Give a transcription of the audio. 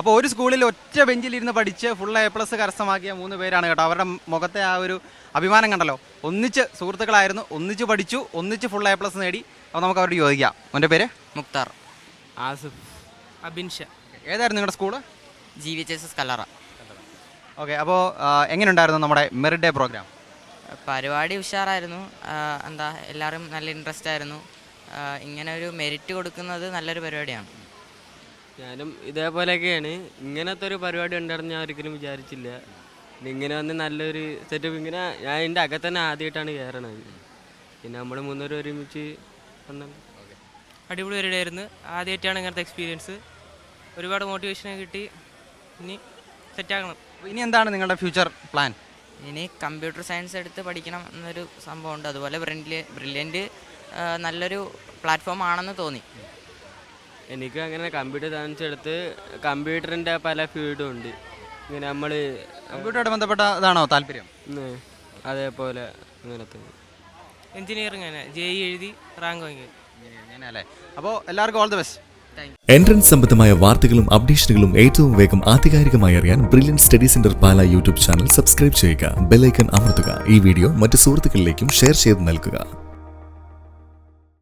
അപ്പോൾ ഒരു സ്കൂളിൽ ഒറ്റ ബെഞ്ചിലിരുന്ന് പഠിച്ച് ഫുൾ A+ കരസ്ഥമാക്കിയ 3 പേരാണ് കേട്ടോ. അവരുടെ മുഖത്തെ ആ ഒരു അഭിമാനം കണ്ടല്ലോ. ഒന്നിച്ച് സുഹൃത്തുക്കളായിരുന്നു, ഒന്നിച്ച് പഠിച്ചു, ഒന്നിച്ച് ഫുൾ A+ നേടി. അപ്പോൾ നമുക്ക് അവരോട് ചോദിക്കാം. എൻ്റെ പേര് മുക്താർ. ആസിഫ്. അബിൻഷ. ഏതായിരുന്നു നിങ്ങളുടെ സ്കൂള്? GVHS കല്ലറ. ഓക്കെ, അപ്പോൾ എങ്ങനെയുണ്ടായിരുന്നു നമ്മുടെ മെറിറ്റ് ഡേ പ്രോഗ്രാം? പരിപാടി ഉഷാറായിരുന്നു. എല്ലാവരും നല്ല ഇൻട്രസ്റ്റ് ആയിരുന്നു. ഇങ്ങനെ ഒരു മെറിറ്റ് കൊടുക്കുന്നത് നല്ലൊരു പരിപാടിയാണ്. ഞാനും ഇതേപോലെയൊക്കെയാണ്. ഇങ്ങനത്തെ ഒരു പരിപാടി ഉണ്ടായിരുന്നു ഞാൻ ഒരിക്കലും വിചാരിച്ചില്ല. ഇങ്ങനെ വന്ന് നല്ലൊരു സെറ്റപ്പ്. ഇങ്ങനെ ഞാൻ എൻ്റെ അകത്ത് തന്നെ ആദ്യമായിട്ടാണ് കയറണത്. പിന്നെ നമ്മൾ 3 പേര് ഒരുമിച്ച് വന്നത് അടിപൊളി പരിപാടി ആയിരുന്നു. ആദ്യമായിട്ടാണ് ഇങ്ങനത്തെ എക്സ്പീരിയൻസ്. ഒരുപാട് മോട്ടിവേഷൻ കിട്ടി. ഇനി സെറ്റാക്കണം. ഇനി എന്താണ് നിങ്ങളുടെ ഫ്യൂച്ചർ പ്ലാൻ? ഇനി കമ്പ്യൂട്ടർ സയൻസ് എടുത്ത് പഠിക്കണം എന്നൊരു സംഭവമുണ്ട്. അതുപോലെ ബ്രില്യൻറ്റ് നല്ലൊരു പ്ലാറ്റ്ഫോം ആണെന്ന് തോന്നി. എനിക്ക് അങ്ങനെ കമ്പ്യൂട്ടർ സയൻസ് എടുത്ത് കമ്പ്യൂട്ടറിൻ്റെ പല ഫീൽഡും ഉണ്ട്. ഇങ്ങനെ നമ്മൾ കമ്പ്യൂട്ടറുമായിട്ട് ബന്ധപ്പെട്ട ഇതാണോ താല്പര്യം? അതേപോലെ അങ്ങനത്തെ എഞ്ചിനീയറിംഗ് ആണ്. JEE എഴുതി റാങ്ക് വാങ്ങി. അങ്ങനെയല്ലേ? അപ്പോൾ എല്ലാവർക്കും ഓൾ ദി ബെസ്റ്റ്. എൻട്രൻസ് സംബന്ധമായ വാർത്തകളും അപ്ഡേഷനുകളും ഏറ്റവും വേഗം ആധികാരികമായി അറിയാൻ ബ്രില്യൻറ്റ് സ്റ്റഡി സെന്റർ പാല യൂട്യൂബ് ചാനൽ സബ്സ്ക്രൈബ് ചെയ്യുക. ബെൽ ഐക്കൺ അമർത്തുക. ഈ വീഡിയോ മറ്റ് സുഹൃത്തുക്കളിലേക്കും ഷെയർ ചെയ്ത് നൽകുക.